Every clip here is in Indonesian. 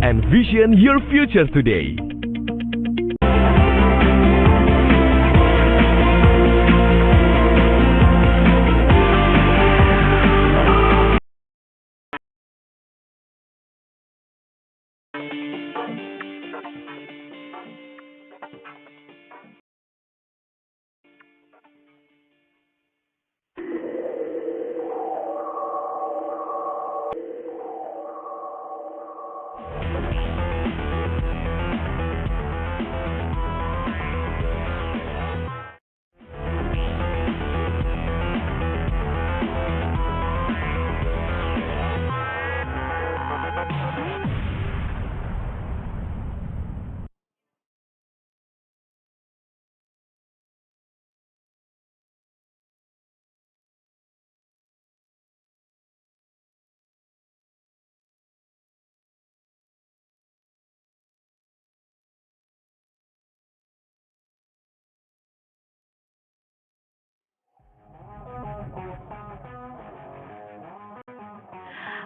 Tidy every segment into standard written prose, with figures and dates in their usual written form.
and vision your future today.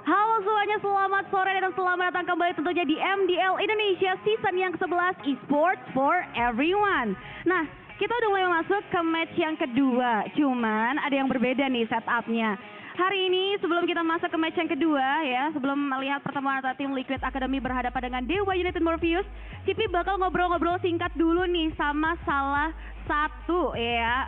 Halo semuanya, selamat sore dan selamat datang kembali tentunya di MDL Indonesia season yang ke-11 Esports for Everyone. Nah, kita udah mulai masuk ke match yang kedua, cuman ada yang berbeda nih setupnya. Hari ini sebelum kita masuk ke match yang kedua ya, sebelum melihat pertemuan antara tim Liquid Academy berhadapan dengan Dewa United Morpheus, Cipi bakal ngobrol-ngobrol singkat dulu nih sama salah satu ya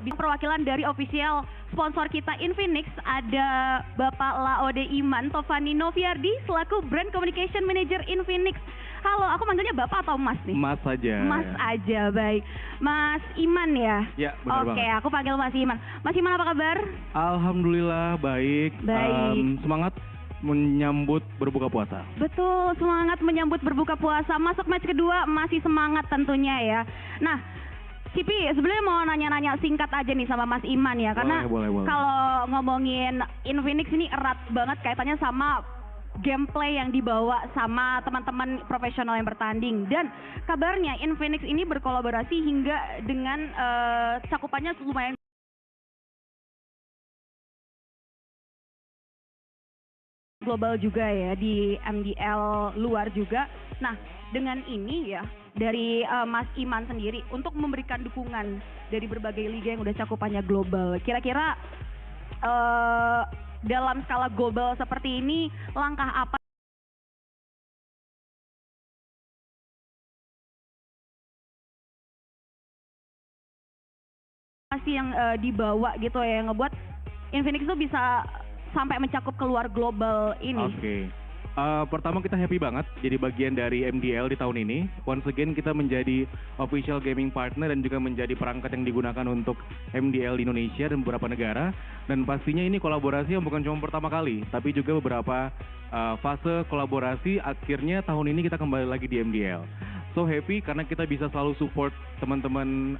perwakilan dari official sponsor kita Infinix. Ada Bapak Laode Iman Tovani Noviardi selaku Brand Communication Manager Infinix. Halo, aku manggilnya Bapak atau Mas nih? Mas aja. Mas aja, baik. Mas Iman ya? Ya, benar banget. Oke, aku panggil Mas Iman. Mas Iman apa kabar? Alhamdulillah baik. Baik. Semangat menyambut berbuka puasa. Betul, semangat menyambut berbuka puasa. Masuk match kedua masih semangat tentunya ya. Nah, Cipi sebenarnya mau nanya-nanya singkat aja nih sama Mas Iman ya, karena boleh. kalau ngomongin Infinix ini erat banget kaitannya sama gameplay yang dibawa sama teman-teman profesional yang bertanding. Dan kabarnya Infinix ini berkolaborasi hingga dengan cakupannya lumayan global juga ya, di MDL luar juga. Nah, dengan ini ya dari Mas Iman sendiri untuk memberikan dukungan dari berbagai liga yang udah cakupannya global. Kira-kira dalam skala global seperti ini langkah apa sih yang dibawa gitu ya, yang ngebuat Infinix itu bisa sampai mencakup keluar global ini? Oke. Pertama kita happy banget jadi bagian dari MDL di tahun ini. Once again kita menjadi official gaming partner dan juga menjadi perangkat yang digunakan untuk MDL di Indonesia dan beberapa negara. Dan pastinya ini kolaborasi yang bukan cuma pertama kali, tapi juga beberapa fase kolaborasi. Akhirnya tahun ini kita kembali lagi di MDL. So happy karena kita bisa selalu support teman-teman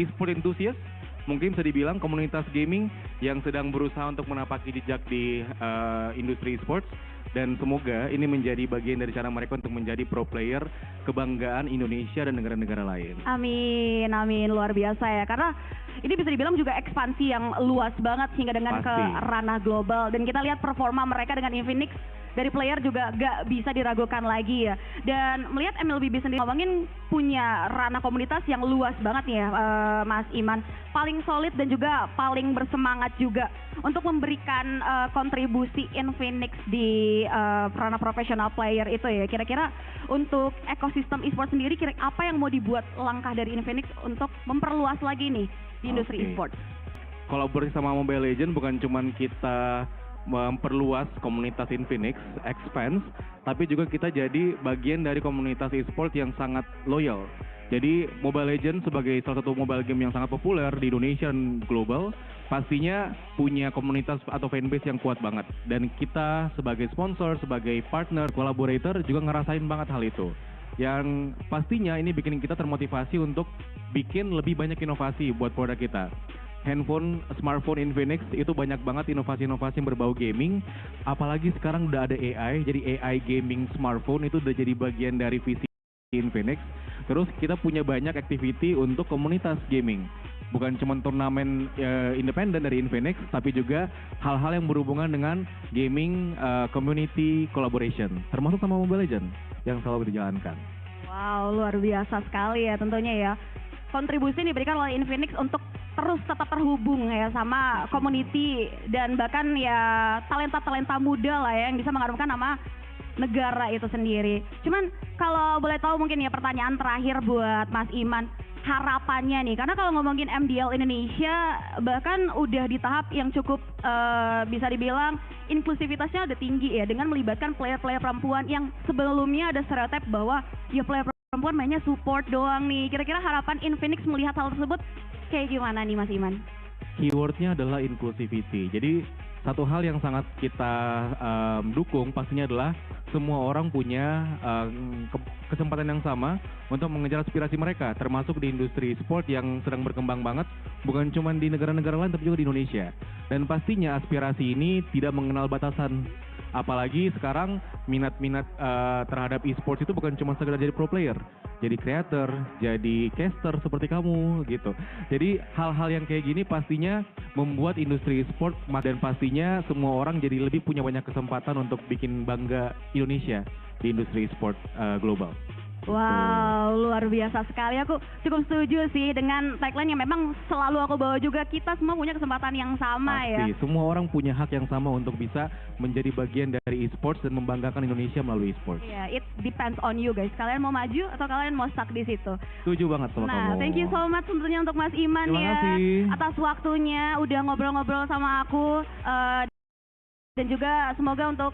e-sport enthusiast. Mungkin bisa dibilang komunitas gaming yang sedang berusaha untuk menapaki jejak di industri esports, dan semoga ini menjadi bagian dari cara mereka untuk menjadi pro player kebanggaan Indonesia dan negara-negara lain. Amin, amin, luar biasa ya, karena ini bisa dibilang juga ekspansi yang luas banget hingga dengan ke ranah global, dan kita lihat performa mereka dengan Infinix dari player juga gak bisa diragukan lagi ya. Dan melihat MLBB sendiri ngomongin punya ranah komunitas yang luas banget ya, Mas Iman. Paling solid dan juga paling bersemangat juga untuk memberikan kontribusi Infinix di ranah profesional player itu ya. Kira-kira untuk ekosistem e-sport sendiri, apa yang mau dibuat langkah dari Infinix untuk memperluas lagi nih di industri e-sport? Kolaborasi sama Mobile Legends bukan cuman kita memperluas komunitas Infinix, expand, tapi juga kita jadi bagian dari komunitas e-sport yang sangat loyal. Jadi Mobile Legends sebagai salah satu mobile game yang sangat populer di Indonesia dan global, pastinya punya komunitas atau fanbase yang kuat banget. Dan kita sebagai sponsor, sebagai partner, collaborator juga ngerasain banget hal itu. Yang pastinya ini bikin kita termotivasi untuk bikin lebih banyak inovasi buat produk kita. Smartphone Infinix itu banyak banget inovasi-inovasi yang berbau gaming. Apalagi sekarang udah ada AI, jadi AI gaming smartphone itu udah jadi bagian dari visi Infinix. Terus kita punya banyak activity untuk komunitas gaming. bukan cuma turnamen independen dari Infinix, tapi juga hal-hal yang berhubungan dengan gaming community collaboration, termasuk sama Mobile Legends yang selalu dijalankan. Wow, luar biasa sekali ya tentunya ya. Kontribusi yang diberikan oleh Infinix untuk terus tetap terhubung ya sama community dan bahkan ya talenta-talenta muda lah ya yang bisa mengharumkan nama negara itu sendiri. Cuman kalau boleh tahu mungkin ya pertanyaan terakhir buat Mas Iman, harapannya nih, karena kalau ngomongin MDL Indonesia bahkan udah di tahap yang cukup bisa dibilang inklusivitasnya udah tinggi ya, dengan melibatkan player-player perempuan yang sebelumnya ada stereotip bahwa ya player perempuan mainnya support doang nih. Kira-kira harapan Infinix melihat hal tersebut kayak gimana nih Mas Iman? Keywordnya adalah inclusivity. Jadi satu hal yang sangat kita dukung pastinya adalah semua orang punya kesempatan yang sama untuk mengejar aspirasi mereka, termasuk di industri sport yang sedang berkembang banget, bukan cuma di negara-negara lain tapi juga di Indonesia. Dan pastinya aspirasi ini tidak mengenal batasan. Apalagi sekarang minat-minat terhadap e-sports itu bukan cuma sekedar jadi pro player, jadi creator, jadi caster seperti kamu gitu. Jadi hal-hal yang kayak gini pastinya membuat industri e-sport dan pastinya semua orang jadi lebih punya banyak kesempatan untuk bikin bangga Indonesia di industri e-sport global. Wow, luar biasa sekali. Aku cukup setuju sih dengan tagline yang memang selalu aku bawa juga. Kita semua punya kesempatan yang sama. Pasti, ya. Semua orang punya hak yang sama untuk bisa menjadi bagian dari e-sports dan membanggakan Indonesia melalui e-sports. Iya, it depends on you guys. Kalian mau maju atau kalian mau stuck di situ? Setuju banget sama kamu. Nah, thank you so much tentunya untuk Mas Iman Terima ya kasih. atas waktunya udah ngobrol-ngobrol sama aku dan juga semoga untuk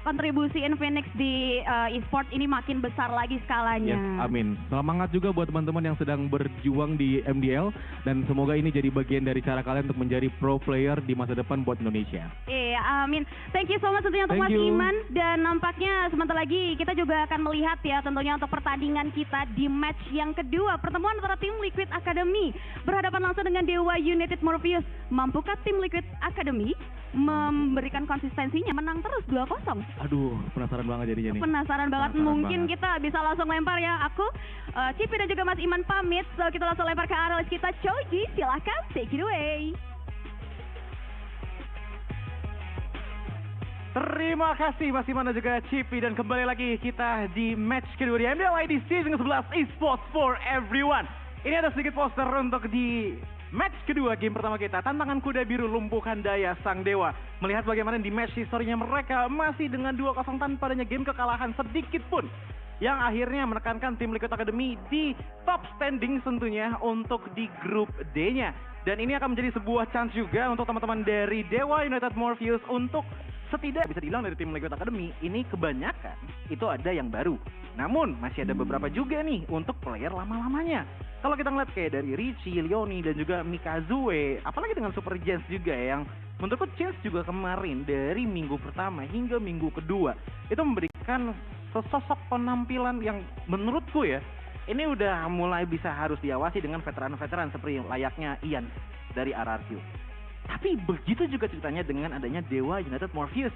kontribusi Infinix di e-sport ini makin besar lagi skalanya. Yes, amin. Semangat juga buat teman-teman yang sedang berjuang di MDL dan semoga ini jadi bagian dari cara kalian untuk menjadi pro player di masa depan buat Indonesia. Iya, amin. Thank you so much tentunya untuk Thank Mas you. Iman dan nampaknya sebentar lagi kita juga akan melihat ya tentunya untuk pertandingan kita di match yang kedua, pertemuan antara tim Liquid Academy berhadapan langsung dengan Dewa United Morpheus. Mampukah tim Liquid Academy memberikan konsistensinya menang terus 2-0? Aduh, penasaran banget jadinya nih. Penasaran banget. Penasaran Mungkin banget. kita bisa langsung lempar ya. Aku, Cipi dan juga Mas Iman pamit. So kita langsung lempar ke analis kita, Choji. Silahkan take it away. Terima kasih Mas Iman dan juga Cipi, dan kembali lagi kita di match kedua di MDL ID Season 11 Esports for Everyone. Ini ada sedikit poster untuk di match kedua game pertama kita, tantangan kuda biru lumpuhkan daya sang dewa. Melihat bagaimana di match historinya mereka masih dengan 2-0 tanpa adanya game kekalahan sedikit pun, yang akhirnya menekankan tim Liquid Academy di top standing tentunya untuk di grup D-nya. Dan ini akan menjadi sebuah chance juga untuk teman-teman dari Dewa United Morpheus untuk setidaknya bisa dibilang dari tim Liquid Academy ini kebanyakan itu ada yang baru. Namun masih ada beberapa juga nih untuk player lama-lamanya. Kalau kita ngeliat kayak dari Richie, Leoni, dan juga Mikazue, apalagi dengan Super Jens juga yang menurutku Chance juga kemarin dari minggu pertama hingga minggu kedua itu memberikan sesosok penampilan yang menurutku ya ini udah mulai bisa harus diawasi dengan veteran-veteran seperti layaknya Ian dari RRQ. Tapi begitu juga ceritanya dengan adanya Dewa United Morpheus.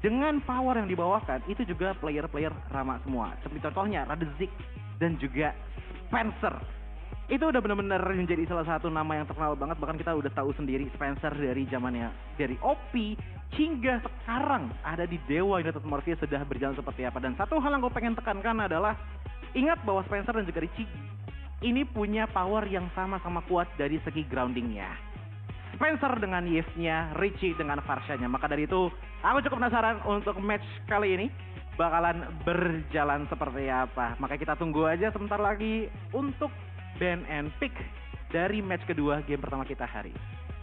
Dengan power yang dibawakan, itu juga player-player ramah semua. Seperti contohnya Radzik dan juga Spencer. Itu udah benar-benar menjadi salah satu nama yang terkenal banget. Bahkan kita udah tahu sendiri Spencer dari zamannya dari OP hingga sekarang ada di Dewa United Morpheus sudah berjalan seperti apa. Dan satu hal yang gue pengen tekankan adalah ingat bahwa Spencer dan juga Richie ini punya power yang sama-sama kuat dari segi groundingnya. Spencer dengan Yves-nya, Richie dengan Varsha-nya. Maka dari itu, aku cukup penasaran untuk match kali ini bakalan berjalan seperti apa. Maka kita tunggu aja sebentar lagi untuk ban and pick dari match kedua game pertama kita hari.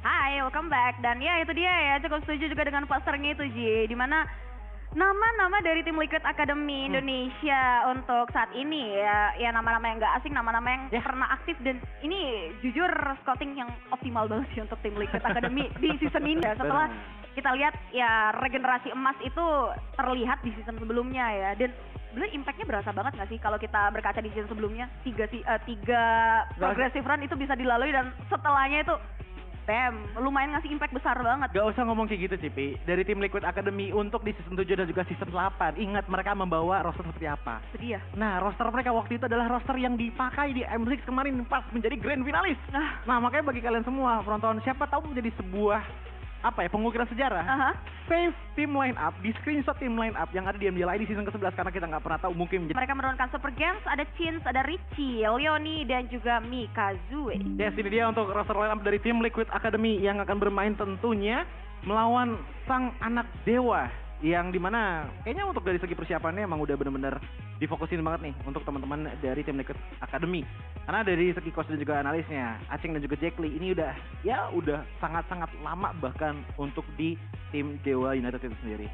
Hai, welcome back. Dan ya itu dia ya, cukup setuju juga dengan posternya itu Ji. Dimana nama-nama dari tim Liquid Academy Indonesia untuk saat ini ya nama-nama yang gak asing, nama-nama yang pernah aktif, dan ini jujur scouting yang optimal banget sih untuk tim Liquid Academy di season ini ya. Setelah kita lihat ya regenerasi emas itu terlihat di season sebelumnya ya, dan sebenarnya impactnya berasa banget gak sih kalau kita berkaca di season sebelumnya tiga progressive run itu bisa dilalui dan setelahnya itu damn, lumayan ngasih impact besar banget. Gak usah ngomong kayak gitu, Cipi. Dari tim Liquid Academy untuk di season 7 dan juga season 8, ingat mereka membawa roster seperti apa. Sedih ya. Nah, roster mereka waktu itu adalah roster yang dipakai di M6 kemarin pas menjadi grand finalis. Nah, makanya bagi kalian semua penonton, siapa tahu menjadi sebuah pengukiran sejarah. Save tim line up, di screenshot tim line up yang ada di MDL ID season ke-11 karena kita nggak pernah tahu mungkin menjadi. Mereka menurunkan Super Games, ada Chins, ada Richie, Leoni, dan juga Mikazue. Yes, ini dia untuk roster line up dari tim Liquid Academy yang akan bermain tentunya melawan sang anak dewa yang dimana kayaknya untuk dari segi persiapannya emang udah bener-bener difokusin banget nih untuk teman-teman dari tim Liquid Academy. Karena dari segi coach dan juga analisnya, Aceng dan juga Jack Lee ini udah sangat-sangat lama bahkan untuk di tim Dewa United itu sendiri.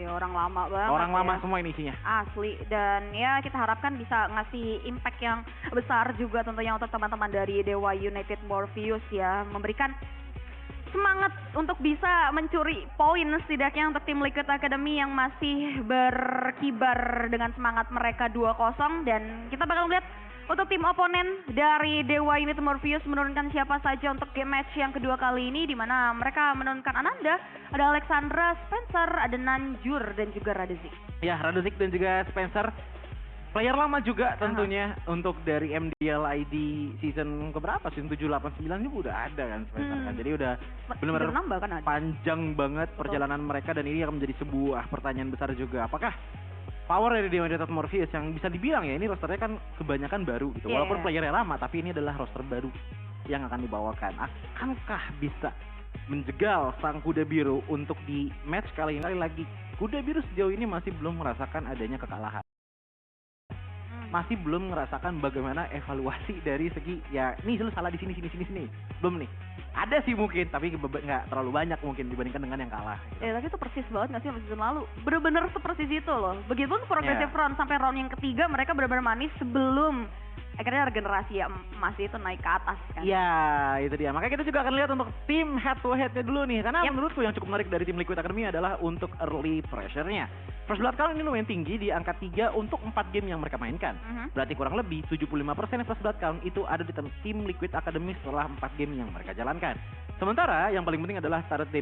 Orang lama banget. Orang lama semua ini isinya. Asli, dan ya kita harapkan bisa ngasih impact yang besar juga tentunya untuk teman-teman dari Dewa United Morpheus ya, memberikan semangat untuk bisa mencuri poin setidaknya untuk tim Liquid Academy yang masih berkibar dengan semangat mereka 2-0, dan kita bakal lihat untuk tim oponen dari Dewa United Morpheus menurunkan siapa saja untuk game match yang kedua kali ini, di mana mereka menurunkan Ananda, ada Alexandra, Spencer, ada Nanjur, dan juga Radezik. Ya, Radezik dan juga Spencer. Player lama juga tentunya untuk dari MDL ID season keberapa? Season 7, 8, 9 ini udah ada kan Spencer kan. Jadi udah benar-benar panjang banget perjalanan mereka, dan ini akan menjadi sebuah pertanyaan besar juga. Apakah power dari Dewa United Morpheus yang bisa dibilang ya ini rosternya kan kebanyakan baru gitu. Walaupun playernya lama tapi ini adalah roster baru yang akan dibawakan. Akankah bisa menjegal sang kuda biru untuk di match kali ini? Lagi kuda biru sejauh ini masih belum merasakan adanya kekalahan. Masih belum merasakan bagaimana evaluasi dari segi ya nih lu salah di sini belum nih. Ada sih mungkin tapi nggak terlalu banyak mungkin dibandingkan dengan yang kalah gitu. Tapi itu persis banget nggak sih sama season lalu, bener-bener sepersis itu loh. Begitupun progressive round sampai round yang ketiga mereka benar-benar manis sebelum akhirnya regenerasi emas itu naik ke atas kan. Iya, itu dia. Makanya kita juga akan lihat untuk tim head to headnya dulu nih. Karena menurutku yang cukup menarik dari tim Liquid Academy adalah untuk early pressure-nya. First Blood Count ini lumayan tinggi di angka 3 untuk 4 game yang mereka mainkan. Berarti kurang lebih 75% First Blood Count itu ada di tim Liquid Academy setelah 4 game yang mereka jalankan. Sementara yang paling penting adalah turret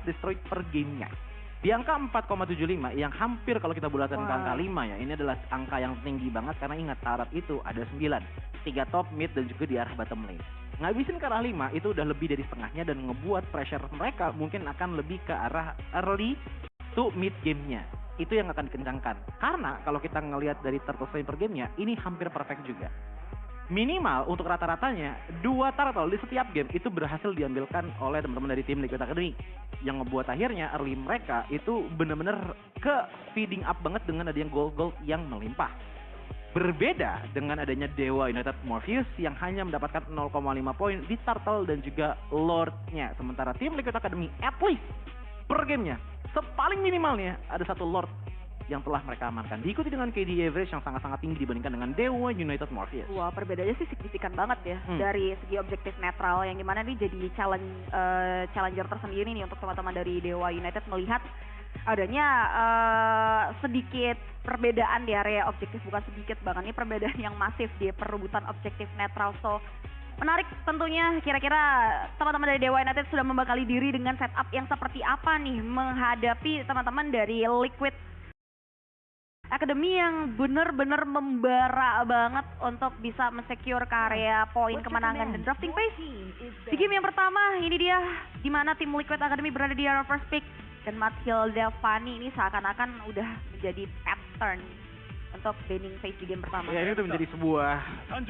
destroyed per gamenya. Di angka 4,75 yang hampir kalau kita bulatkan ke angka 5 ya, ini adalah angka yang tinggi banget karena ingat turret itu ada 9, 3 top, mid, dan juga di arah bottom lane. Ngabisin ke arah 5 itu udah lebih dari setengahnya dan ngebuat pressure mereka mungkin akan lebih ke arah early to mid gamenya. Itu yang akan dikencangkan. Karena kalau kita ngelihat dari turtle per gamenya, ini hampir perfect juga. Minimal untuk rata-ratanya 2 turtle di setiap game itu berhasil diambilkan oleh teman-teman dari tim Liquid Academy, yang ngebuat akhirnya early mereka itu benar-benar ke feeding up banget dengan adanya gold yang melimpah. Berbeda dengan adanya Dewa United Morpheus yang hanya mendapatkan 0,5 poin di turtle dan juga lordnya, sementara tim Liquid Academy at least per gamenya sepaling minimalnya ada 1 lord yang telah mereka amankan, diikuti dengan KD average yang sangat-sangat tinggi dibandingkan dengan Dewa United Morpheus. Wah, perbedaannya sih signifikan banget ya dari segi objektif netral, yang dimana ini jadi challenger tersendiri nih untuk teman-teman dari Dewa United melihat adanya sedikit perbedaan di area objektif, bukan sedikit, bahkan ini perbedaan yang masif di perebutan objektif netral. So menarik tentunya, kira-kira teman-teman dari Dewa United sudah membekali diri dengan setup yang seperti apa nih menghadapi teman-teman dari Liquid Academy yang bener-bener membara banget untuk bisa mensecure karya poin kemenangan dan drafting pace. Di game yang pertama ini dia di mana tim Liquid Academy berada di area first pick, dan Matilda Fanny ini seakan-akan udah menjadi pattern untuk banning phase di game pertama. Ya, ini udah menjadi sebuah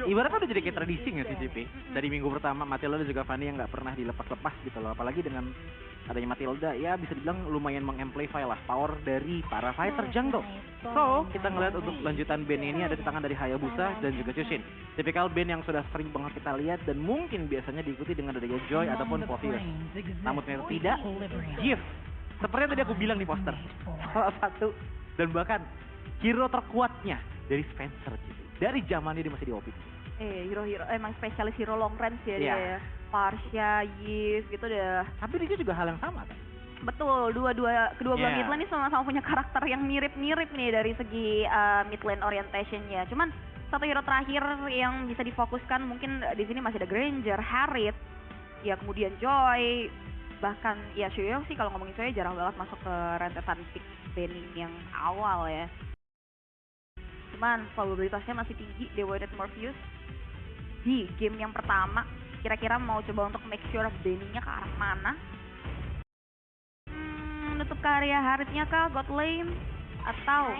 ibaratnya udah jadi kayak tradisi nggak sih JP? Dari minggu pertama Matilda dan juga Fanny yang nggak pernah dilepas-lepas gitu loh, apalagi dengan adanya Matilda ya bisa dibilang lumayan mengamplify lah power dari para fighter jungle. So kita ngeliat untuk lanjutan band ini ada di tangan dari Hayabusa dan juga Chushin, tipikal band yang sudah sering banget kita lihat dan mungkin biasanya diikuti dengan adanya Joy ataupun Potius. Namun ternyata tidak, Gift seperti yang tadi aku bilang di poster, salah satu dan bahkan hero terkuatnya dari Spencer gitu. Dari zamannya dia masih di OP. Hero-hero emang spesialis hero long range ya dia ya. Parsha, Yves gitu deh. Tapi dia juga hal yang sama kan? Betul, kedua belah mid lane ini sama-sama punya karakter yang mirip-mirip nih dari segi mid lane orientationnya. Cuman satu hero terakhir yang bisa difokuskan mungkin di sini masih ada Granger, Harriet, ya kemudian Joy, bahkan ya Shoyo sih kalau ngomongin Shoyo jarang banget masuk ke rentetan pick banning yang awal ya. Cuman probabilitasnya masih tinggi Dewa United Morpheus di game yang pertama. Kira-kira mau coba untuk make sure banningnya ke arah mana? Menutup karya Harithnya kah, God Lane? Atau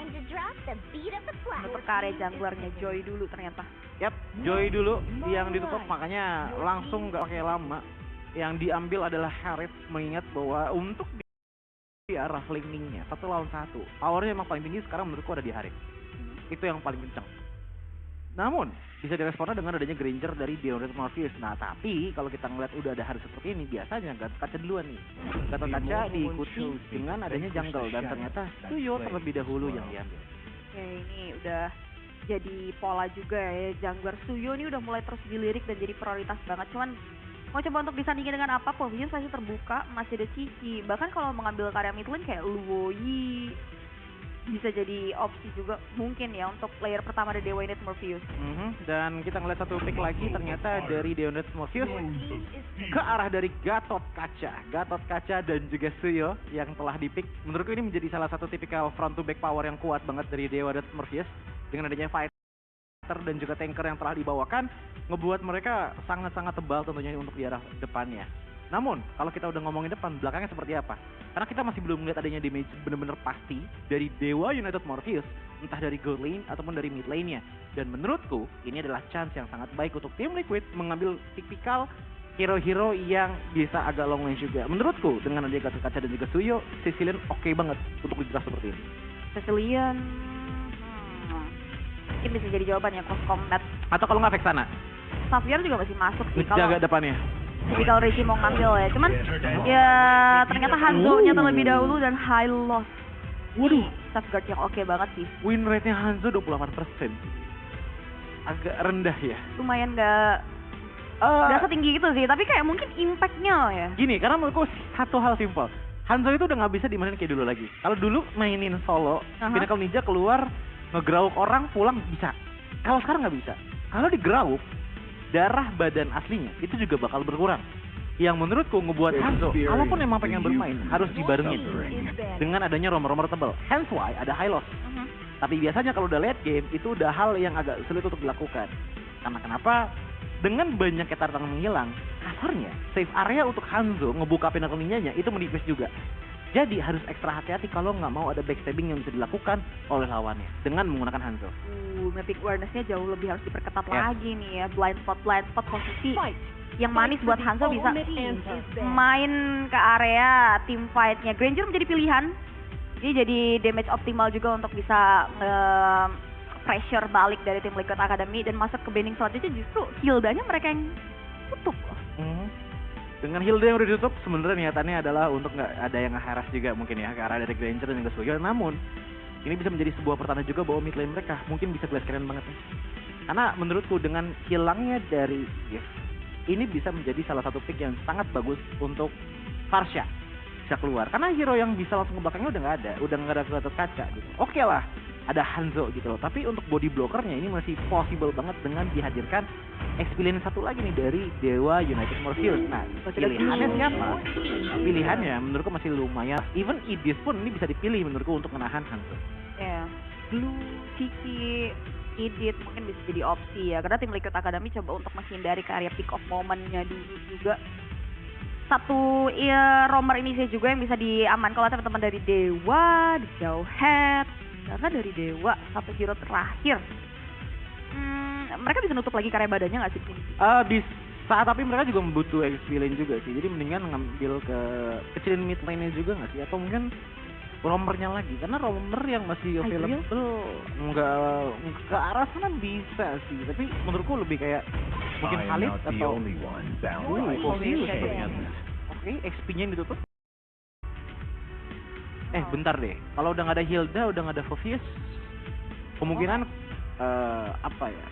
menutup karya junglernya Joy dulu ternyata? Yap, Joy dulu yang ditutup, makanya langsung nggak pakai lama. Yang diambil adalah Harith, mengingat bahwa untuk di arah laningnya 1 lawan 1, powernya emang paling tinggi sekarang menurutku ada di Harith. Itu yang paling kencang. Namun bisa direspon dengan adanya Granger dari Dewa United Morpheus. Nah tapi kalau kita ngeliat udah ada Harith seperti ini, biasanya Gatot Kaca duluan nih. Gatot Kaca diikuti dengan adanya jungle, dan ternyata Suyo terlebih dahulu yang diambil. Oke, ini udah jadi pola juga ya, jungler Suyo ini udah mulai terus dilirik dan jadi prioritas banget. Cuman mau coba untuk disandingin dengan apa, posisinya masih terbuka, masih ada Cici. Bahkan kalau mengambil karya mid lane kayak Luoyi bisa jadi opsi juga mungkin ya untuk player pertama dari Dewa United Morpheus. Dan kita ngeliat satu pick lagi, ternyata dari Dewa United Morpheus ke arah dari Gatot Kaca dan juga Suyo yang telah dipick. Menurutku ini menjadi salah satu tipikal front to back power yang kuat banget dari Dewa United Morpheus. Dengan adanya fighter dan juga tanker yang telah dibawakan, ngebuat mereka sangat-sangat tebal tentunya untuk di arah depannya. Namun, kalau kita udah ngomongin depan, belakangnya seperti apa? Karena kita masih belum melihat adanya damage bener-bener pasti dari Dewa United Morpheus, entah dari gold lane ataupun dari mid lane-nya. Dan menurutku, ini adalah chance yang sangat baik untuk tim Liquid mengambil tipikal hero-hero yang bisa agak long range juga. Menurutku, dengan adanya Gatot Kaca dan juga Suyo, Cecilion oke banget untuk di draft seperti ini. Cecilion mungkin bisa jadi jawaban ya, cross combat. Atau kalau nggak Vexana, Xavier juga masih masuk sih jaga kalau depannya. tipikal Reggie mau ngambil ya. Cuman ya ternyata Hanzo-nya terlebih dahulu dan high loss. Waduh, Safeguard yang oke banget sih. win rate-nya Hanzo 28%. Agak rendah ya. Lumayan nggak setinggi itu sih, tapi kayak mungkin impact-nya ya. Gini, karena menurutku satu hal simpel. Hanzo itu udah nggak bisa dimainin kayak dulu lagi. Kalau dulu mainin solo, Pinnacle Ninja keluar, ngegrauk orang, pulang bisa. Kalau sekarang nggak bisa. Kalau digrauk, darah badan aslinya itu juga bakal berkurang. Yang menurutku ngebuat Hanzo, kalaupun emang pengen bermain, harus dibarengin dengan adanya romer-romer tebal. Hence why ada high loss. Tapi biasanya kalau udah late game, itu udah hal yang agak sulit untuk dilakukan. Karena kenapa? Dengan banyaknya tantangan menghilang, kasarnya save area untuk Hanzo ngebuka Pinnacle Ninja-nya itu menipis juga. Jadi harus ekstra hati-hati kalau nggak mau ada backstabbing yang bisa dilakukan oleh lawannya dengan menggunakan Hanzo. Mapping awareness-nya jauh lebih harus diperketat lagi nih ya. Blind spot posisi yang manis buat Hanzo bisa main ke area team fight-nya. Granger menjadi pilihan. Ini jadi damage optimal juga untuk bisa pressure balik dari tim Liquid Academy dan masuk ke banning selanjutnya justru Hilda-nya mereka yang tutup loh. Dengan Hilda yang udah ditutup, sebenarnya niatannya adalah untuk nggak ada yang nge-harass juga mungkin ya ke arah dari Granger dan juga Suyo. Namun, ini bisa menjadi sebuah pertanda juga bahwa mid lane mereka mungkin bisa glass cannon banget nih. Karena menurutku dengan hilangnya dari Gift, ini bisa menjadi salah satu pick yang sangat bagus untuk Farsha bisa keluar. Karena hero yang bisa langsung ke belakangnya udah nggak ada Gatot Kaca gitu. Oke lah, ada Hanzo gitu loh. Tapi untuk body blockernya ini masih possible banget dengan dihadirkan experience satu lagi nih dari Dewa United Morpheus. Nah, pilihannya siapa? Pilihannya menurutku masih lumayan. Even Idis pun ini bisa dipilih menurutku untuk menahan Hanzo. Ya, Blue, Kiki, Idit mungkin bisa jadi opsi ya. Karena tim Liquid Academy coba untuk menghindari karya pick off momennya dulu juga. Satu romer ini sih juga yang bisa diamankan oleh teman-teman dari Dewa, di Jauh Head. Karena dari Dewa satu hero terakhir. Mereka bisa nutup lagi karya badannya nggak sih? Bisa, tapi mereka juga butuh XP lane juga sih. Jadi mendingan ngambil kecilin mid lane-nya juga nggak sih? Atau mungkin romernya lagi. Karena romer yang masih available nggak ke arah sana bisa sih. Tapi menurutku lebih kayak mungkin Khalid atau Oke, XP-nya yang ditutup. Bentar deh. Kalau udah nggak ada Hilda, udah nggak ada Fovius, kemungkinan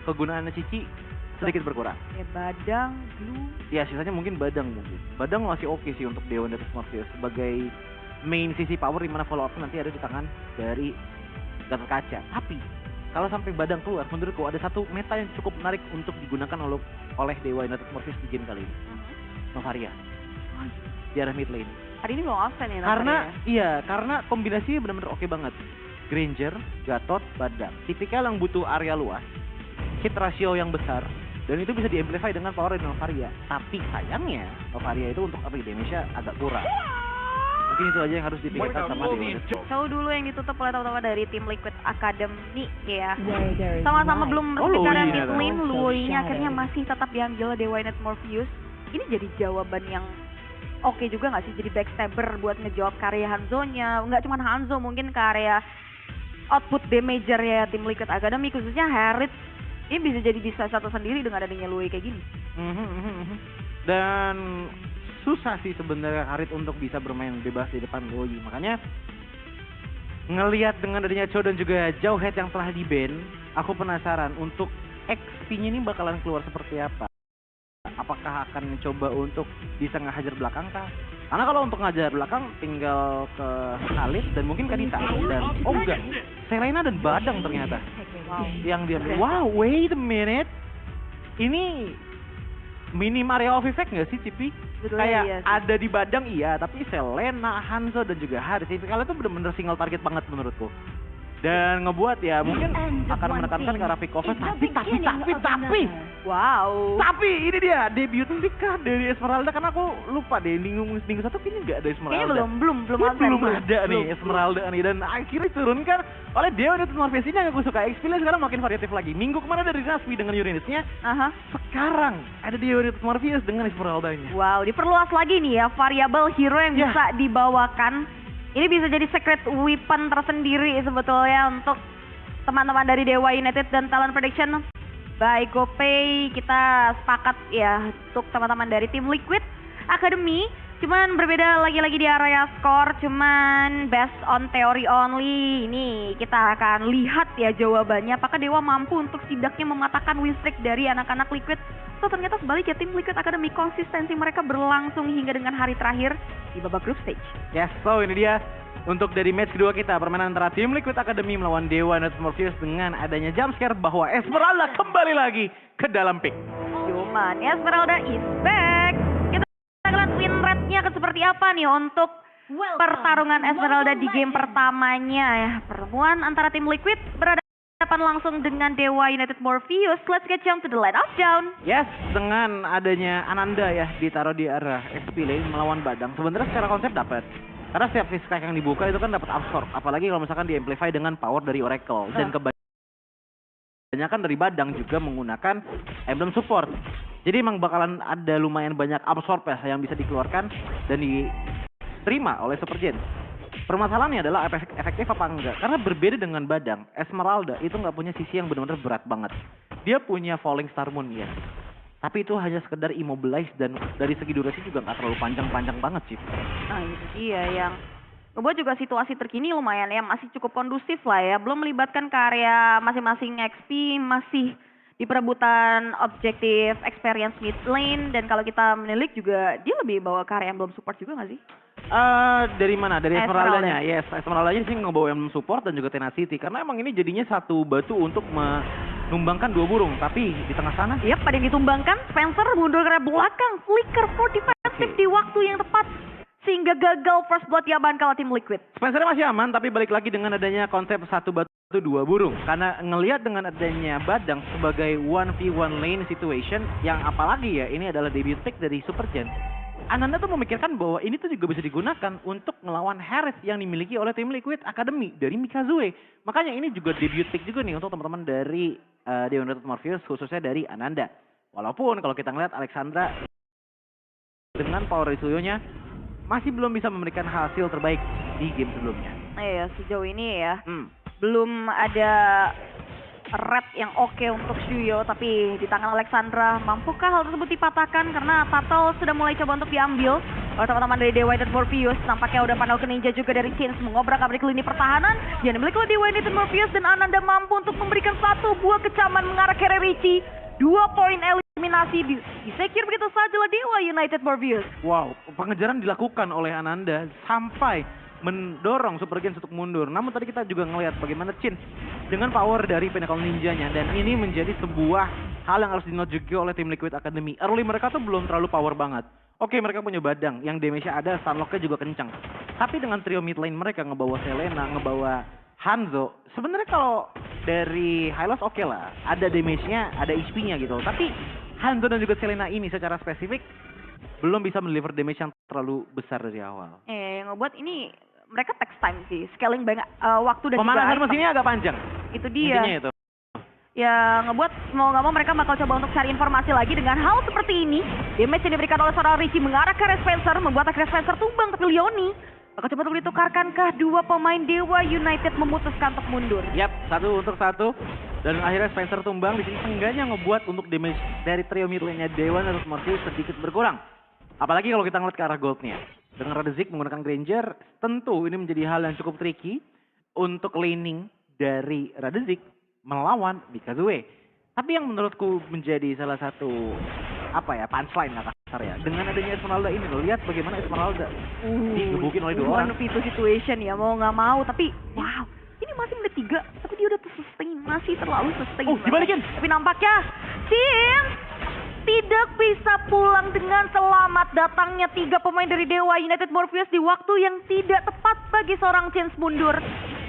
kegunaannya Cici sedikit berkurang. Badang, Blue. Ya sisanya mungkin Badang mungkin. Badang masih oke sih untuk Dewa United Morpheus sebagai main sisi power di mana follow up nanti ada di tangan dari Gatot Kaca. Tapi kalau sampai Badang keluar, menurutku ada satu meta yang cukup menarik untuk digunakan oleh Dewa United Morpheus di game kali ini. Novaria di arah mid lane. Hari ini belum absen ya. Karena kombinasinya benar-benar oke banget. Granger, Gatot, Badang. Tipikal yang butuh area luas, hit ratio yang besar, dan itu bisa di-amplify dengan power dari Novaria. Tapi sayangnya, Novaria itu untuk early damage-nya agak kurang. Mungkin itu aja yang harus dipikirkan sama Dewa. Show dulu yang ditutup oleh teman-teman dari tim Liquid Academy ya. Sama-sama belum berbicara Louis mid ternyata. lane, Louis-nya akhirnya masih tetap diambil Dewa United Morpheus. Ini jadi jawaban yang oke juga nggak sih, jadi backstabber buat ngejawab karya Hanzo-nya. Nggak cuma Hanzo, mungkin karya output damager ya tim Liquid Academy, khususnya Harith. Ini bisa satu sendiri dengan adanya Louis kayak gini. Dan susah sih sebenarnya Harith untuk bisa bermain bebas di depan Louis. Makanya ngelihat dengan adanya Cho dan juga Jauhead yang telah di-ban, aku penasaran untuk XP-nya ini bakalan keluar seperti apa. Apakah akan mencoba untuk bisa ngehajar belakang kah? Karena kalau untuk ngajar belakang tinggal ke Khalid dan mungkin ke Dita. Dan oh enggak, Selena dan Badang ternyata. Yang dia, wow, wait a minute. Ini minim area of effect nggak sih, Cipi? Sebetulnya Kayak iya sih. ada di Badang iya, tapi Selena, Hanzo dan juga Harith tipikal itu bener-bener single target banget menurutku. Dan ngebuat ya mungkin akan menekankan ke arah pick off-nya, tapi Wow. tapi ini dia debut pick kah dari Esmeralda, karena aku lupa deh minggu satu kayaknya nggak ada Esmeralda. Kayaknya belum Ini absen. belum ada nih Esmeralda nih, dan akhirnya diturunkan oleh Dewa United Morpheus ini yang aku suka. XP-nya sekarang makin variatif lagi. Minggu kemarin ada Rinaswi dengan Uranusnya, Aha. sekarang ada Dewa United Morpheus dengan Esmeraldanya. Wow, diperluas lagi nih ya variabel hero yang Ya. bisa dibawakan. Ini bisa jadi secret weapon tersendiri sebetulnya untuk teman-teman dari Dewa United dan Talent Prediction. By GoPay kita sepakat ya untuk teman-teman dari tim Liquid Academy. Cuman berbeda lagi-lagi di area skor, cuman based on theory only. Ini kita akan lihat ya jawabannya. Apakah Dewa mampu untuk setidaknya mematahkan win streak dari anak-anak Liquid? So ternyata sebaliknya tim Liquid Academy konsistensi mereka berlangsung hingga dengan hari terakhir di babak group stage. Yes, so ini dia untuk dari match kedua kita, permainan antara tim Liquid Academy melawan Dewa United Morpheus dengan adanya jumpscare bahwa Esmeralda kembali lagi ke dalam pick. Cuman Esmeralda is back. Kita lihat win rate-nya seperti apa nih untuk pertarungan Esmeralda di game pertamanya ya. Pertemuan antara tim Liquid berhadapan langsung dengan Dewa United Morpheus. Let's get jump to the line of down. Yes, dengan adanya Ananda ya ditaruh di arah XP lane melawan Badang. Sebenarnya secara konsep dapat. Karena setiap fiskak yang dibuka itu kan dapat absorb. Apalagi kalau misalkan di-amplify dengan power dari Oracle. Dan kebanyakan dari Badang juga menggunakan emblem support. Jadi emang bakalan ada lumayan banyak absorb ya yang bisa dikeluarkan dan diterima oleh Super Gen. Permasalahannya adalah efektif apa enggak. Karena berbeda dengan Badang, Esmeralda itu nggak punya sisi yang benar-benar berat banget. Dia punya Falling Star Moon ya. Tapi itu hanya sekedar immobilize dan dari segi durasi juga nggak terlalu panjang-panjang banget sih. Nah itu dia yang ngebuat juga situasi terkini lumayan ya masih cukup kondusif lah ya. Belum melibatkan karya masing-masing XP, masih di perebutan objektif experience mid lane. Dan kalau kita menilik juga dia lebih bawa karya yang belum support juga nggak sih? Dari mana? Dari Esmeralda. Esmeraldanya. Yes, Esmeraldanya sih ngebawa yang support dan juga Tenacity. Karena emang ini jadinya satu batu untuk menumbangkan dua burung. Tapi di tengah sana, Yap, pada yang ditumbangkan, Spencer mundur ke belakang, flicker for defensive di waktu yang tepat. Sehingga gagal first blood Yaban kalau tim Liquid. Spencer masih aman, tapi balik lagi dengan adanya konsep satu batu dua burung. Karena ngelihat dengan adanya Badang sebagai 1v1 lane situation, yang apalagi ya, ini adalah debut pick dari Super Gen. Ananda tuh memikirkan bahwa ini tuh juga bisa digunakan untuk melawan Harith yang dimiliki oleh tim Liquid Academy dari Mikazue. Makanya ini juga debut pick juga nih untuk teman-teman dari Dewa United Morpheus, khususnya dari Ananda. Walaupun kalau kita ngeliat Alexandra dengan power ratio-nya masih belum bisa memberikan hasil terbaik di game sebelumnya. Iya, sejauh ini ya. Belum ada red yang oke untuk Shuyo, tapi di tangan Alexandra mampukah hal tersebut dipatahkan karena Tato sudah mulai coba untuk diambil oleh teman-teman dari Dewa United Morpheus. Nampaknya udah panel ke ninja juga dari Chains mengobrak-abrik lini pertahanan yang dimiliki oleh Dewa United Morpheus, dan Ananda mampu untuk memberikan satu buah kecaman mengarah ke Rerichi. 2 poin eliminasi di-secure begitu saja oleh Dewa United Morpheus. Wow, pengejaran dilakukan oleh Ananda sampai mendorong Super Gens untuk mundur. Namun tadi kita juga ngelihat bagaimana Chin dengan power dari Pinnacle Ninjanya, dan ini menjadi sebuah hal yang harus dinote juga oleh tim Liquid Academy. Early mereka tuh belum terlalu power banget. Oke, mereka punya badang yang damage-nya ada, stunlock-nya juga kencang. Tapi dengan trio mid lane mereka ngebawa Selena, ngebawa Hanzo, sebenarnya kalau dari Hylos oke lah, ada damage-nya, ada HP-nya gitu. Tapi Hanzo dan juga Selena ini secara spesifik belum bisa mendeliver damage yang terlalu besar dari awal. Ngebuat ini mereka takes time sih, scaling banyak waktu dan Pemanasan juga mesinnya agak panjang. itu dia. Intinya itu. Ya ngebuat mau nggak mau mereka bakal coba untuk cari informasi lagi dengan hal seperti ini. Damage yang diberikan oleh seorang Richie mengarah ke Red Spencer, membuat akhirnya Spencer tumbang, tapi Leoni bakal coba untuk ditukarkankah dua pemain Dewa United memutuskan untuk mundur. Yap, 1 untuk 1. Dan akhirnya Spencer tumbang, di sini enggaknya ngebuat untuk damage dari trio mid lane-nya Dewa dan Morpheus sedikit berkurang. Apalagi kalau kita ngeliat ke arah goldnya. Dengan Radzik menggunakan Granger, tentu ini menjadi hal yang cukup tricky untuk laning dari Radzik melawan Mikazue. Tapi yang menurutku menjadi salah satu punchline lah kasar ya. Dengan adanya Esmeralda ini loh, lihat bagaimana Esmeralda digebukin oleh dua orang. One v two situation ya, mau nggak mau. Tapi wow, ini masih menit 3, tapi dia udah sustain, masih terlalu sustain. Dibalikin. Tapi nampaknya tim tidak bisa pulang dengan selamat. Datangnya 3 pemain dari Dewa United Morpheus di waktu yang tidak tepat bagi seorang Chance mundur.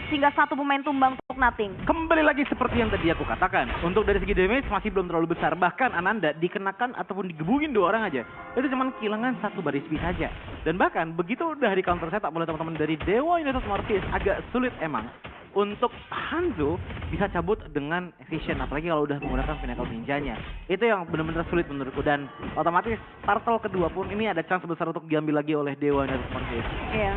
Sehingga 1 pemain tumbang untuk nothing. Kembali lagi seperti yang tadi aku katakan. Untuk dari segi damage masih belum terlalu besar. Bahkan Ananda dikenakan ataupun digebukin 2 orang aja. Itu cuma kehilangan 1 baris speed saja. Dan bahkan begitu udah di counter setup oleh teman-teman dari Dewa United Morpheus, agak sulit emang untuk Hanzo bisa cabut dengan efisien. Apalagi kalau udah menggunakan Pinnacle Ninja-nya. Itu yang benar-benar sulit menurutku. Dan otomatis turtle kedua pun ini ada chance besar untuk diambil lagi oleh Dewa United Morpheus. Iya.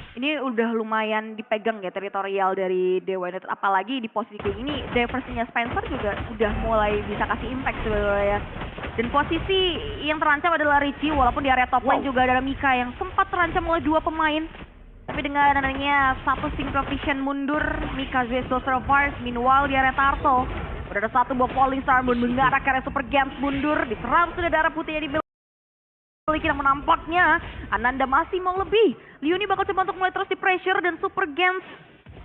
Ini udah lumayan dipegang ya teritorial dari Dewa United. Apalagi di posisi kayak ini, diversinya Spencer juga udah mulai bisa kasih impact sebenarnya. Dan posisi yang terancam adalah Richie, walaupun di area top lane juga ada Mika yang sempat terancam oleh 2 pemain. Tapi dengan adanya 1 Synchro Vision mundur, Mika still survives. Meanwhile di area Turtle, udah ada 1 buah Falling Star Moon mengarah ke area Super Games mundur. Diserang sudah darah putihnya di namun nampaknya Ananda masih mau lebih. Leoni bakal coba untuk mulai terus di pressure dan Super Games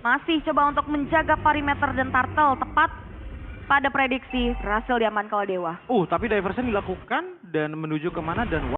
masih coba untuk menjaga perimeter dan Turtle tepat pada prediksi berhasil diamankan oleh Dewa. Tapi diversion dilakukan dan menuju kemana dan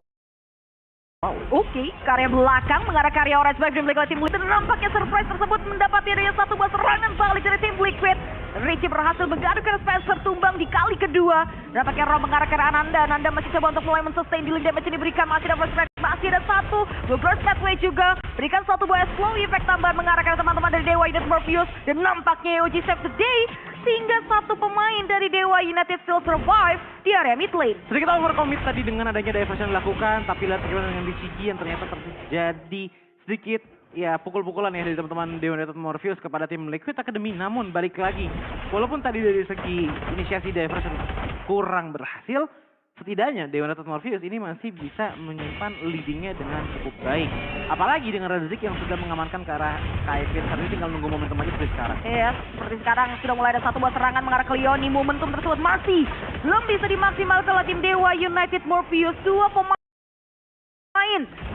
wow. Oke, karya belakang mengarah karya Orange Black Dream Liquid tim Liquid. Nampaknya surprise tersebut mendapati adanya 1 buah serangan balik dari tim Liquid. Richie berhasil mengadu ke Spencer, tumbang di kali kedua. Nampaknya Rom mengarah ke Ananda. Ananda masih coba untuk mulai mensustain di damage yang diberikan. Masih ada first masih ada 1 burst pathway juga. Berikan 1 buah slow effect tambahan mengarah ke teman-teman dari Dewa United Morpheus. Dan nampaknya EOG save the day. Sehingga 1 pemain dari Dewa United still survive di area mid lane. Sedikit overcommit tadi dengan adanya diversion dilakukan, tapi lihat bagaimana dengan BCG yang ternyata terjadi sedikit ya pukul-pukulan ya dari teman-teman Dewa United Morpheus kepada tim Liquid Academy. Namun balik lagi, walaupun tadi dari segi inisiasi diversion kurang berhasil, setidaknya Dewa United Morpheus ini masih bisa menyimpan leadingnya dengan cukup baik. Apalagi dengan Radzik yang sudah mengamankan ke arah KFC, saat ini tinggal nunggu momentum aja seperti sekarang. Iya, seperti sekarang sudah mulai ada 1 buah serangan mengarah ke Leoni. Momentum tersebut masih belum bisa dimaksimalkan oleh tim Dewa United Morpheus. 2 pemain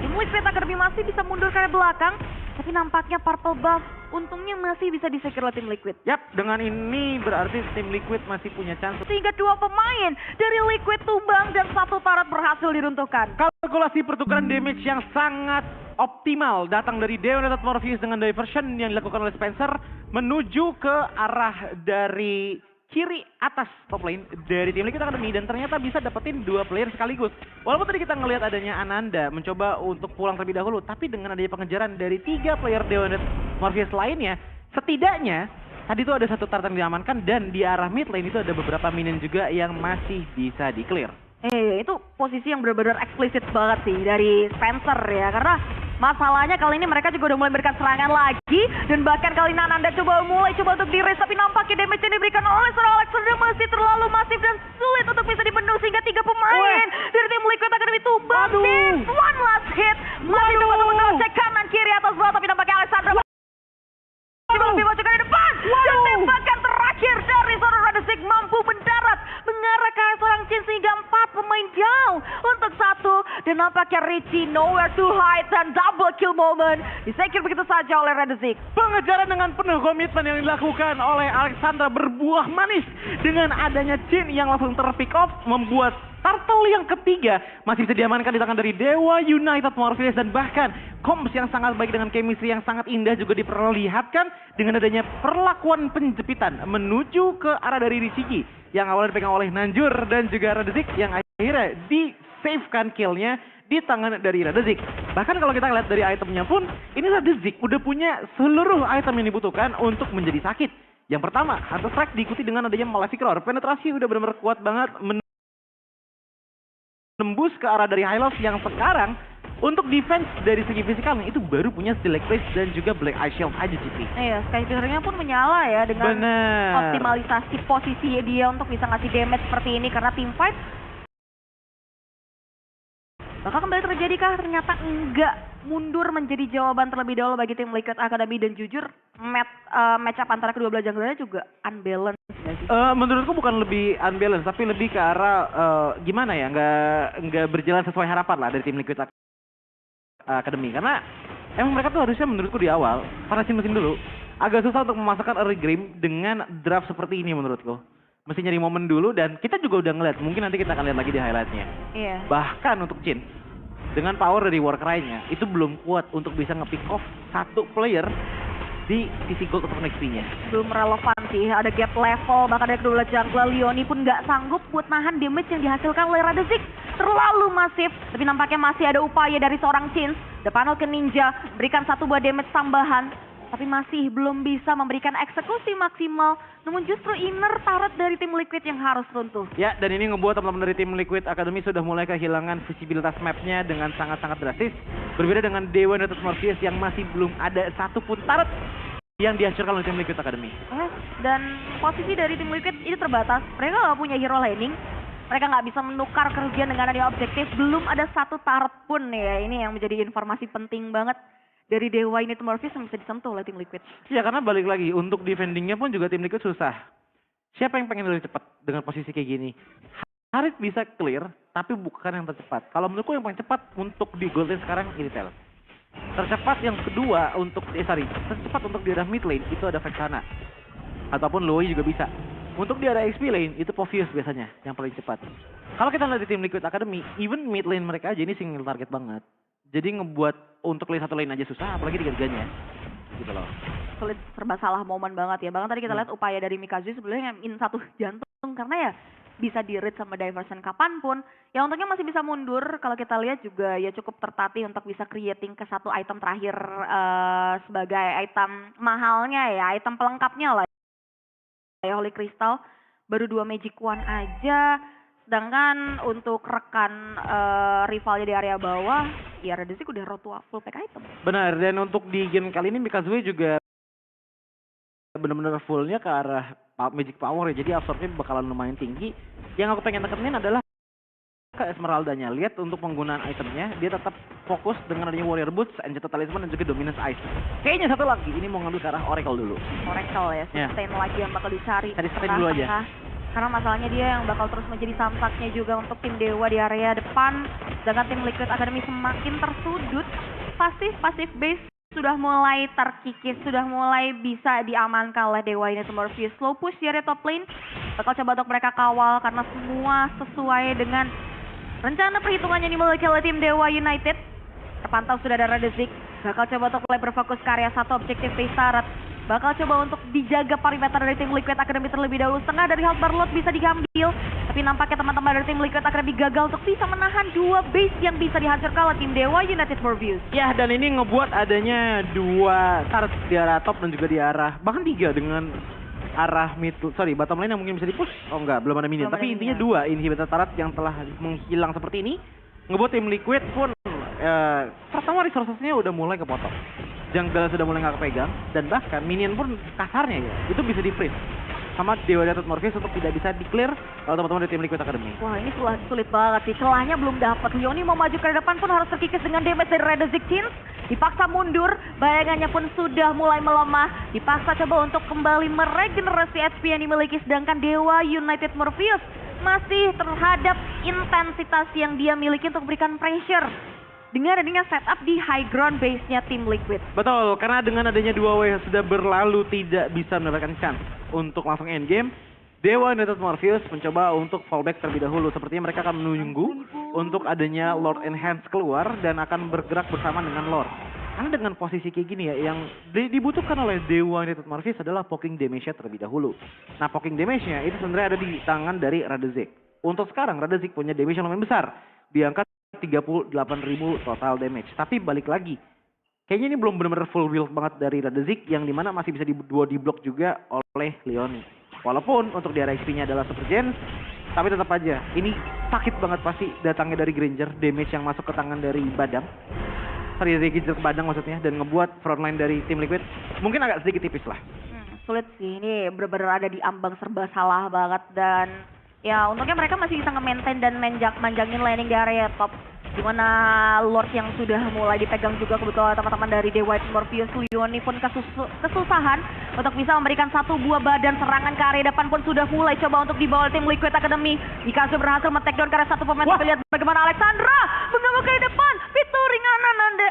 tim Liquid Academy masih bisa mundur ke belakang, tapi nampaknya Purple Buff untungnya masih bisa disecure oleh tim Liquid. Yap, dengan ini berarti tim Liquid masih punya chance. Sehingga 2 pemain dari Liquid tumbang dan 1 turret berhasil diruntuhkan. Kalkulasi pertukaran damage yang sangat optimal datang dari Dewa United Morpheus dengan diversion yang dilakukan oleh Spencer menuju ke arah dari kiri atas top lane dari tim Liquid Academy dan ternyata bisa dapetin 2 player sekaligus. Walaupun tadi kita ngelihat adanya Ananda mencoba untuk pulang terlebih dahulu, tapi dengan adanya pengejaran dari 3 player Dewa United Morpheus lainnya, setidaknya tadi itu ada 1 turret yang diamankan dan di arah mid lane itu ada beberapa minion juga yang masih bisa di-clear. Itu posisi yang benar-benar eksplisit banget sih dari Spencer ya, karena masalahnya kali ini mereka juga udah mulai memberikan serangan lagi dan bahkan kali ini Ananda coba untuk di-raise, tapi nampaknya damage yang diberikan oleh seorang Alexander masih terlalu masif dan sulit untuk bisa dibendung sehingga 3 pemain dari tim Liquid Academy tumbang. One last hit masih coba untuk cek kanan kiri atas bawah, tapi nampaknya Alexander lebih maju ke depan dan tembakan terakhir dari seorang Radzik mampu mendarat mengarah ke seorang Jin sehingga 4 pemain down untuk 1 dan nampaknya Richie nowhere to hide dan double kill moment disecure begitu saja oleh Radzik. Pengejaran dengan penuh komitmen yang dilakukan oleh Alexandra berbuah manis dengan adanya Jin yang langsung terpick off membuat Turtle yang ketiga masih bisa diamankan di tangan dari Dewa United Morpheus, dan bahkan comms yang sangat baik dengan chemistry yang sangat indah juga diperlihatkan dengan adanya perlakuan penjepitan menuju ke arah dari Rishiki yang awalnya dipegang oleh Nanjur dan juga Radezik yang akhirnya di-savekan killnya di tangan dari Radezik. Bahkan kalau kita lihat dari itemnya pun, ini Radezik udah punya seluruh item yang dibutuhkan untuk menjadi sakit. Yang pertama, Hunter Strike diikuti dengan adanya Malefic Roar. Penetrasi udah benar-benar kuat banget, menembus ke arah dari High Love yang sekarang untuk defense dari segi fisikalnya itu baru punya Select Place dan juga Black Eye Shield aja GP. Iya, Skyfisher-nya pun menyala ya dengan optimalisasi posisi dia untuk bisa ngasih damage seperti ini, karena team fight bakal kembali terjadi kah? Ternyata enggak, mundur menjadi jawaban terlebih dahulu bagi tim Liquid Academy, dan jujur match up antara kedua belah junglernya juga unbalanced gak sih? Menurutku bukan lebih unbalanced, tapi lebih ke arah gimana ya, nggak berjalan sesuai harapan lah dari tim Liquid Academy, karena emang mereka tuh harusnya menurutku di awal panasin mesin dulu. Agak susah untuk memasukkan early game dengan draft seperti ini menurutku. Mesti nyari momen dulu, dan kita juga udah ngeliat, mungkin nanti kita akan lihat lagi di highlightnya. Iya. Bahkan untuk Jhin, dengan power dari Warcry-nya, itu belum kuat untuk bisa nge-pick off satu player di sisi gold untuk XP-nya. Belum relevan sih, ada gap level, bahkan dari kedua belah jungler. Leoni pun nggak sanggup buat nahan damage yang dihasilkan oleh Radezik. Terlalu masif, tapi nampaknya masih ada upaya dari seorang Chins. The panel ke Ninja, berikan satu buah damage tambahan, tapi masih belum bisa memberikan eksekusi maksimal. Namun justru inner turret dari tim Liquid yang harus runtuh. Ya, dan ini ngebuat teman-teman dari tim Liquid Academy sudah mulai kehilangan visibilitas mapnya dengan sangat-sangat drastis. Berbeda dengan Dewa United Morpheus yang masih belum ada satupun turret yang dihancurkan oleh tim Liquid Academy. Dan posisi dari tim Liquid ini terbatas. Mereka nggak punya hero laning. Mereka nggak bisa menukar kerugian dengan adanya objektif. Belum ada satu turret pun ya. Ini yang menjadi informasi penting banget dari Dewa United Morpheus yang bisa disentuh oleh tim Liquid. Ya, karena balik lagi, untuk defendingnya pun juga tim Liquid susah. Siapa yang pengen lebih cepat dengan posisi kayak gini? Harit bisa clear, tapi bukan yang tercepat. Kalau menurutku yang paling cepat untuk di Golden sekarang Iritel. Tercepat yang kedua untuk, tercepat untuk di arah mid lane itu ada Vexana. Ataupun Loi juga bisa. Untuk di arah XP lane itu Povius biasanya yang paling cepat. Kalau kita lihat di tim Liquid Academy, even mid lane mereka aja ini single target banget. Jadi ngebuat untuk lane satu lane aja susah, apalagi tiga-tiganya. Gitu loh. Sulit, serba salah momen banget ya. Bahkan tadi kita lihat upaya dari Mikazu sebelumnya in satu jantung, karena ya bisa di-read sama diversion kapanpun. Ya untungnya masih bisa mundur. Kalau kita lihat juga ya cukup tertatih untuk bisa creating ke satu item terakhir sebagai item mahalnya ya, item pelengkapnya lah. Ya Holy Crystal, baru 2 Magic Wand aja. Sedangkan untuk rekan rivalnya di area bawah, ya Radezik udah road to full pack item. Benar, dan untuk di game kali ini Mikazue juga benar-benar fullnya ke arah Magic Power ya, jadi absorbnya bakalan lumayan tinggi. Yang aku pengen tekenin adalah ke Esmeralda-nya. Lihat untuk penggunaan itemnya, dia tetap fokus dengan adanya Warrior Boots, Enchanted Talisman, dan juga Dominance Ice. Kayaknya satu lagi, ini mau ngambil ke arah Oracle dulu. Oracle ya, sustain lagi yang bakal dicari. Cari sustain dulu aja. Karena masalahnya dia yang bakal terus menjadi samsaknya juga untuk tim Dewa di area depan. Sedangkan tim Liquid Academy semakin tersudut. Pasif base sudah mulai terkikis, sudah mulai bisa diamankan oleh Dewa United Morpheus. Slow push di area top lane. Bakal coba untuk mereka kawal karena semua sesuai dengan rencana perhitungannya dimiliki oleh tim Dewa United. Terpantau sudah ada Radezik. Bakal coba untuk mulai berfokus ke area satu objektif base turret. Bakal coba untuk dijaga perimeter dari tim Liquid Academy terlebih dahulu. Setengah dari Health Bar Lot bisa diambil. Tapi nampaknya teman-teman dari tim Liquid Academy gagal untuk bisa menahan 2 base yang bisa dihancurkan oleh tim Dewa United Morpheus. Ya, dan ini ngebuat adanya 2 turret di arah top dan juga di arah, bahkan 3 dengan arah bottom lane yang mungkin bisa dipush. Oh enggak, belum ada minion. Tapi intinya 2 inhibitor turret yang telah menghilang seperti ini. Ngebuat tim Liquid pun pertama resources-nya udah mulai kepotong. Jungle sudah mulai nggak kepegang, dan bahkan minion pun kasarnya ya, itu bisa di-freeze sama Dewa United Morpheus untuk tidak bisa di-clear kalau teman-teman dari tim Liquid Academy. Wah, ini sulit banget sih, celahnya belum dapat. Leoni mau maju ke depan pun harus terkikis dengan damage dari Radezik. Chins dipaksa mundur, bayangannya pun sudah mulai melemah, dipaksa coba untuk kembali meregenerasi HP yang dimiliki. Sedangkan Dewa United Morpheus masih terhadap intensitas yang dia miliki untuk memberikan pressure dengan adanya setup di high ground base-nya tim Liquid. Betul, karena dengan adanya 2 wave sudah berlalu tidak bisa mendapatkan chance untuk langsung endgame. Dewa United Morpheus mencoba untuk fallback terlebih dahulu. Sepertinya mereka akan menunggu untuk adanya Lord Enhance keluar dan akan bergerak bersama dengan Lord. Karena dengan posisi kayak gini ya, yang dibutuhkan oleh Dewa United Morpheus adalah poking damage-nya terlebih dahulu. Nah, poking damage-nya itu sebenarnya ada di tangan dari Radezik. Untuk sekarang Radezik punya damage yang lumayan besar. Di angka 38.000 total damage. Tapi balik lagi, kayaknya ini belum benar-benar full build banget dari Radezik, yang dimana masih bisa di-block juga oleh Leoni. Walaupun untuk di XP-nya adalah Super Gen, tapi tetap aja ini sakit banget pasti datangnya dari Granger, damage yang masuk ke tangan dari Badang. Sorry, dari Granger ke Badang maksudnya, dan ngebuat frontline dari tim Liquid mungkin agak sedikit tipis lah. Sulit sih, ini benar-benar ada di ambang serba salah banget, dan ya untungnya mereka masih bisa nge-maintain dan manjangin laning di area top. Dimana Lord yang sudah mulai dipegang juga kebetulan teman-teman dari Dewa Morpheus. Leoni pun kesusahan untuk bisa memberikan satu buah badan serangan ke area depan pun sudah mulai coba untuk dibawa tim Liquid Academy. Jika berhasil men-takedown karena satu pemain, kita lihat bagaimana Alexandra mengambil ke depan. Featuring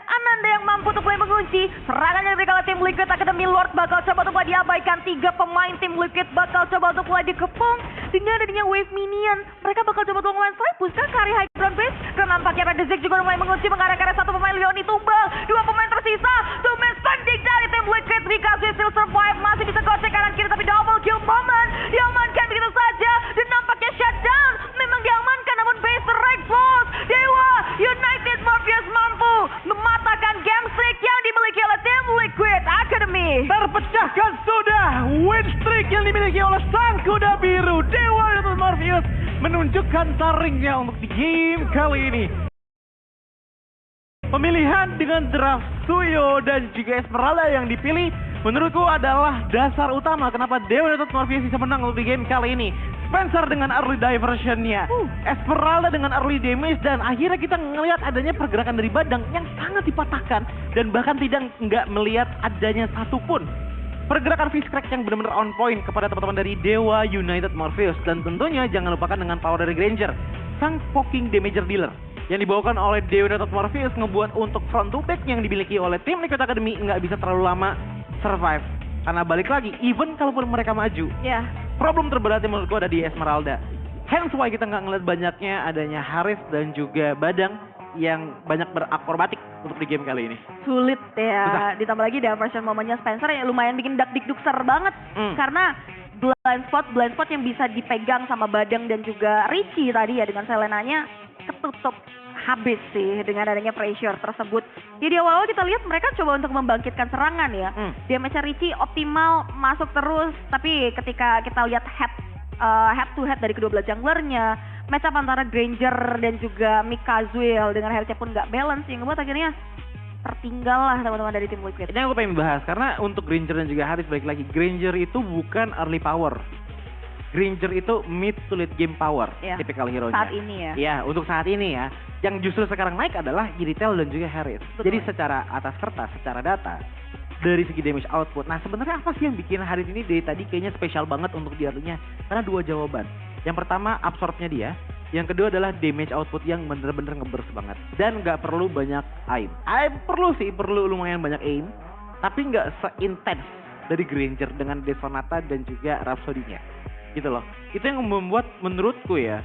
Ananda yang mampu untuk mulai mengunci serangan yang diberikan oleh tim Liquid Academy. Lord bakal coba untuk mulai diabaikan, 3 pemain tim Liquid bakal coba untuk mulai dikepung dengan adanya wave minion. Mereka bakal coba untuk landslide pushkan ke area high ground base, karena nampaknya Radezik juga mulai mengunci mengarah ke arah satu pemain. Leoni tumbal, 2 pemain tersisa. Domain spending dari tim Liquid, Rikazu still survive, masih bisa gocek kanan kiri, tapi double kill moment diamankan begitu saja, dan nampaknya shutdown memang diamankan, namun base Rex Walls. Dewa United Morpheus mampu mematahkan game streak yang dimiliki oleh tim Liquid Academy. Terpecahkan sudah win streak yang dimiliki oleh sang kuda biru. Dewa United Morpheus menunjukkan taringnya untuk di game kali ini. Pemilihan dengan draft Suyo dan juga Esmeralda yang dipilih menurutku adalah dasar utama kenapa Dewa United Morpheus bisa menang untuk di game kali ini. Spencer dengan early diversion-nya, Esmeralda dengan early damage, dan akhirnya kita ngelihat adanya pergerakan dari Badang yang sangat dipatahkan dan bahkan nggak melihat adanya satupun pergerakan Fishcrack yang benar-benar on point kepada teman-teman dari Dewa United Morpheus. Dan tentunya jangan lupakan dengan power dari Granger, sang poking damager dealer yang dibawakan oleh Dewa United Morpheus ngebuat untuk front to back yang dimiliki oleh tim Liquid Academy nggak bisa terlalu lama survive. Karena balik lagi, even kalaupun mereka maju, problem terberatnya menurutku ada di Esmeralda. Hence why kita nggak ngeliat banyaknya adanya Haris dan juga Badang yang banyak berakrobatik untuk di game kali ini. Sulit ya, ditambah lagi diversion momennya Spencer yang lumayan bikin dak-dik-dukser banget. Karena blind spot yang bisa dipegang sama Badang dan juga Richie tadi ya dengan Selenanya ketutup habis sih dengan adanya pressure tersebut. Jadi awal-awal kita lihat mereka coba untuk membangkitkan serangan ya. Damage Richie optimal masuk terus, tapi ketika kita lihat head to head dari kedua belah junglernya, match up antara Granger dan juga Mikazuel dengan health-nya pun nggak balance, yang ngebuat akhirnya tertinggal lah teman-teman dari tim Liquid. Ini yang gue pengen bahas karena untuk Granger dan juga Haris balik lagi, Granger itu bukan early power. Granger itu mid to late game power, tipikal hero-nya. Saat ini ya. Iya, untuk saat ini ya. Yang justru sekarang naik adalah Iritel dan juga Haris. Jadi secara atas kertas, secara data, dari segi damage output. Nah sebenarnya apa sih yang bikin Haris ini dari tadi kayaknya spesial banget untuk diartinya? Karena 2 jawaban. Yang pertama absorbnya dia. Yang kedua adalah damage output yang bener-bener ngeburst banget. Dan nggak perlu banyak aim. Perlu lumayan banyak aim. Tapi nggak seintens dari Granger dengan Desonata dan juga Rhapsody-nya. Gitu loh. Itu yang membuat menurutku ya,